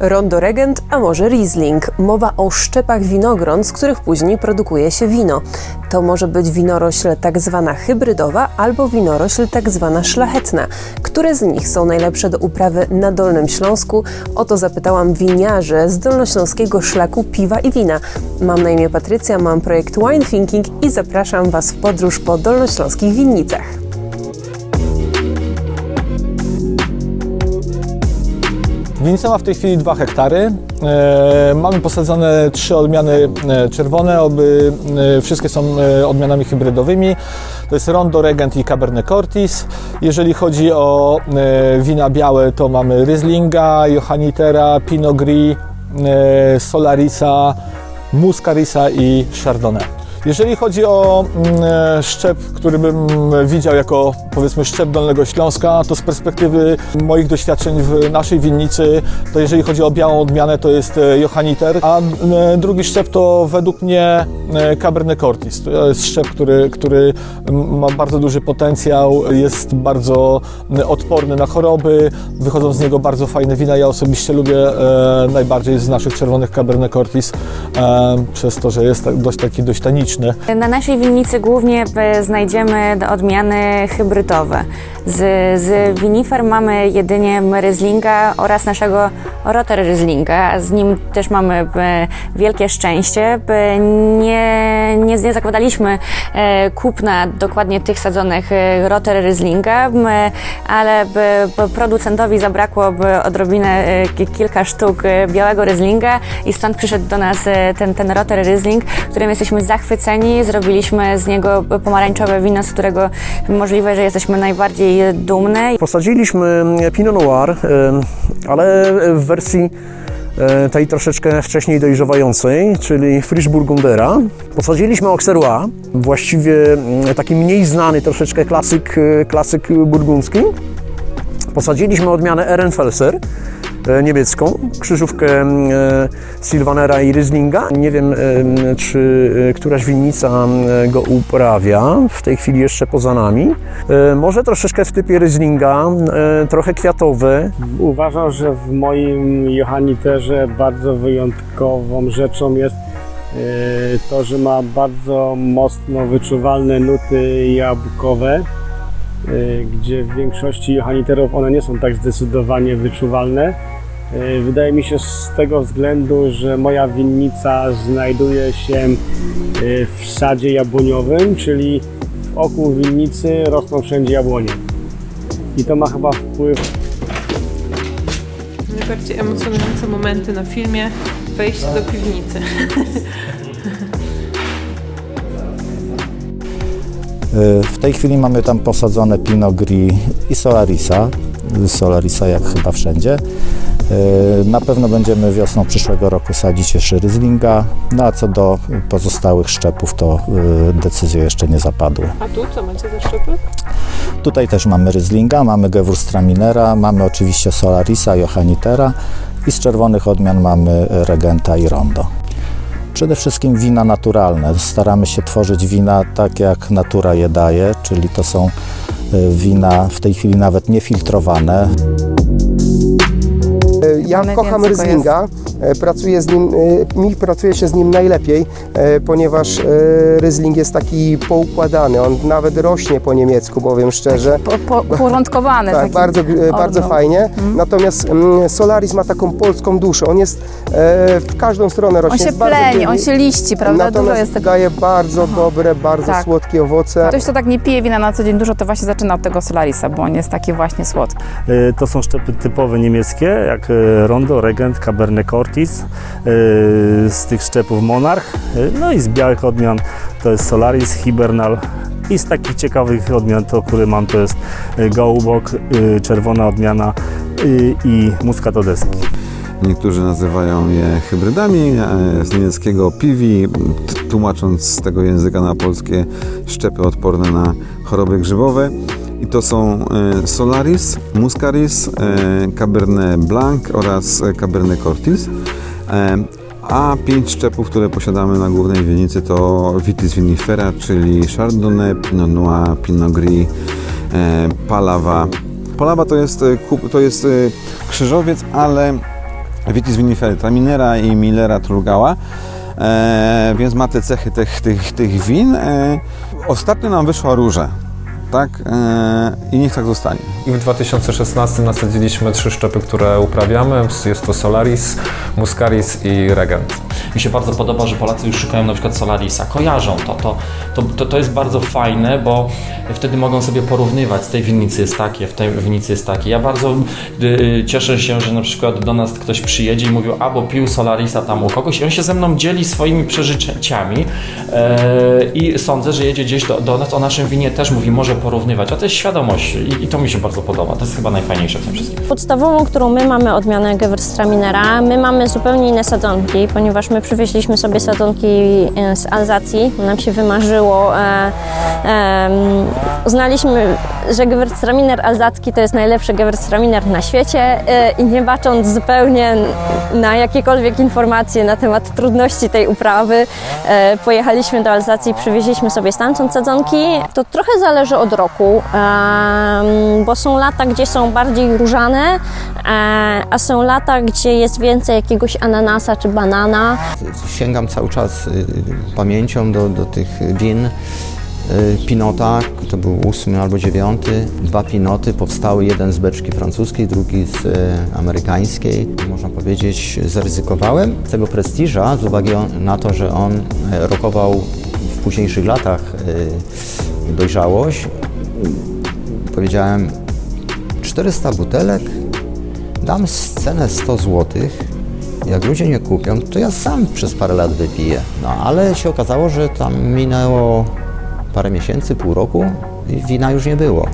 Rondo Regent, a może Riesling. Mowa o szczepach winogron, z których później produkuje się wino. To może być winorośl tak zwana hybrydowa albo winorośl tak zwana szlachetna. Które z nich są najlepsze do uprawy na Dolnym Śląsku? O to zapytałam winiarzy z Dolnośląskiego Szlaku Piwa i Wina. Mam na imię Patrycja, mam projekt Wine Thinking i zapraszam Was w podróż po dolnośląskich winnicach. Winnica ma w tej chwili 2 hektary. Mamy posadzone 3 odmiany czerwone, wszystkie są odmianami hybrydowymi. To jest Rondo, Regent i Cabernet Cortis. Jeżeli chodzi o wina białe, to mamy Rieslinga, Johannitera, Pinot Gris, Solarisa, Muscarisa i Chardonnay. Jeżeli chodzi o szczep, który bym widział jako, powiedzmy, szczep Dolnego Śląska, to z perspektywy moich doświadczeń w naszej winnicy, to jeżeli chodzi o białą odmianę, to jest Johanniter, a drugi szczep to według mnie Cabernet Cortis. To jest szczep, który ma bardzo duży potencjał, jest bardzo odporny na choroby, wychodzą z niego bardzo fajne wina. Ja osobiście lubię najbardziej z naszych czerwonych Cabernet Cortis, przez to, że jest dość taniczny. Na naszej winnicy głównie znajdziemy odmiany hybrydowe. Z winifer mamy jedynie Rieslinga oraz naszego Roter Rieslinga. Z nim też mamy wielkie szczęście. Nie zakładaliśmy kupna dokładnie tych sadzonych Roter Rieslinga, ale producentowi zabrakło odrobinę kilka sztuk białego Rieslinga i stąd przyszedł do nas ten Roter Riesling, którym jesteśmy zachwyceni. Zrobiliśmy z niego pomarańczowe wino, z którego możliwe, że jesteśmy najbardziej dumne. Posadziliśmy Pinot Noir, ale w wersji tej troszeczkę wcześniej dojrzewającej, czyli Frisch Burgundera. Posadziliśmy Auxerrois, właściwie taki mniej znany troszeczkę klasyk burgundzki. Posadziliśmy odmianę Ehrenfelser niemiecką, krzyżówkę Sylvanera i Rieslinga. Nie wiem, czy któraś winnica go uprawia, w tej chwili jeszcze poza nami. Może troszeczkę w typie Rieslinga, trochę kwiatowy. Uważam, że w moim Johanniterze bardzo wyjątkową rzeczą jest to, że ma bardzo mocno wyczuwalne nuty jabłkowe, gdzie w większości Johanniterów one nie są tak zdecydowanie wyczuwalne. Wydaje mi się z tego względu, że moja winnica znajduje się w sadzie jabłoniowym, czyli wokół winnicy rosną wszędzie jabłonie. I to ma chyba wpływ. Najbardziej emocjonujące momenty na filmie: wejście do piwnicy. W tej chwili mamy tam posadzone Pinot Gris i Solarisa jak chyba wszędzie. Na pewno będziemy wiosną przyszłego roku sadzić jeszcze Rieslinga, no a co do pozostałych szczepów, to decyzje jeszcze nie zapadły. A tu co macie za szczepy? Tutaj też mamy Rieslinga, mamy Gewurstraminera, mamy oczywiście Solarisa, Johannitera i z czerwonych odmian mamy Regenta i Rondo. Przede wszystkim wina naturalne. Staramy się tworzyć wina tak, jak natura je daje, czyli to są wina w tej chwili nawet niefiltrowane. Ja kocham Rieslinga, pracuje się z nim najlepiej, ponieważ Riesling jest taki poukładany, on nawet rośnie po niemiecku, powiem szczerze. Porządkowany. Tak, bardzo fajnie. Natomiast Solaris ma taką polską duszę, on jest w każdą stronę rośnie. On się pleni, on się liści, prawda? Natomiast jest tego... daje bardzo dobre, bardzo słodkie owoce. Ktoś, kto tak nie pije wina na co dzień dużo, to właśnie zaczyna od tego Solarisa, bo on jest taki właśnie słodki. To są szczepy typowe niemieckie, jak Rondo, Regent, Cabernet Cortis, z tych szczepów Monarch, no i z białych odmian to jest Solaris, Hibernal i z takich ciekawych odmian, które mam, to jest Gołubok, czerwona odmiana i Muscat Odeski. Niektórzy nazywają je hybrydami, z niemieckiego piwi, tłumacząc z tego języka na polskie szczepy odporne na choroby grzybowe. I to są Solaris, Muscaris, Cabernet Blanc oraz Cabernet Cortis. A 5 szczepów, które posiadamy na głównej winnicy, to Vitis vinifera, czyli Chardonnay, Pinot Noir, Pinot Gris, Palava. Palava to jest krzyżowiec, ale Vitis vinifera Traminera i Millera Trugała, więc ma te cechy tych win. Ostatnio nam wyszła róża, tak? I niech tak zostanie. I w 2016 nasadziliśmy 3 szczepy, które uprawiamy. Jest to Solaris, Muscaris i Regent. Mi się bardzo podoba, że Polacy już szukają na przykład Solarisa, kojarzą to jest bardzo fajne, bo wtedy mogą sobie porównywać, z tej winnicy jest takie, w tej winnicy jest takie. Ja bardzo cieszę się, że na przykład do nas ktoś przyjedzie i mówił, bo pił Solarisa tam u kogoś i on się ze mną dzieli swoimi przeżyciami i sądzę, że jedzie gdzieś do nas, o naszym winie też mówi, może porównywać, a to jest świadomość i to mi się bardzo podoba, to jest chyba najfajniejsze w tym wszystkim. Podstawową, którą my mamy odmianę Gewürztraminera, my mamy zupełnie inne sadzonki, ponieważ my przywieźliśmy sobie sadzonki z Alzacji, nam się wymarzyło, uznaliśmy, że Gewürztraminer alzacki to jest najlepszy Gewürztraminer na świecie i nie bacząc zupełnie na jakiekolwiek informacje na temat trudności tej uprawy, pojechaliśmy do Alzacji i przywieźliśmy sobie stamtąd sadzonki. To trochę zależy od roku, bo są lata, gdzie są bardziej różane, a są lata, gdzie jest więcej jakiegoś ananasa czy banana. Sięgam cały czas pamięcią do tych win. Pinota, to był 8 albo 9. 2 Pinoty powstały, jeden z beczki francuskiej, drugi z amerykańskiej. Można powiedzieć, zaryzykowałem tego prestiża z uwagi na to, że on rokował w późniejszych latach dojrzałość. Powiedziałem, 400 butelek, dam cenę 100 zł. Jak ludzie nie kupią, to ja sam przez parę lat wypiję. No ale się okazało, że tam minęło parę miesięcy, pół roku i wina już nie było.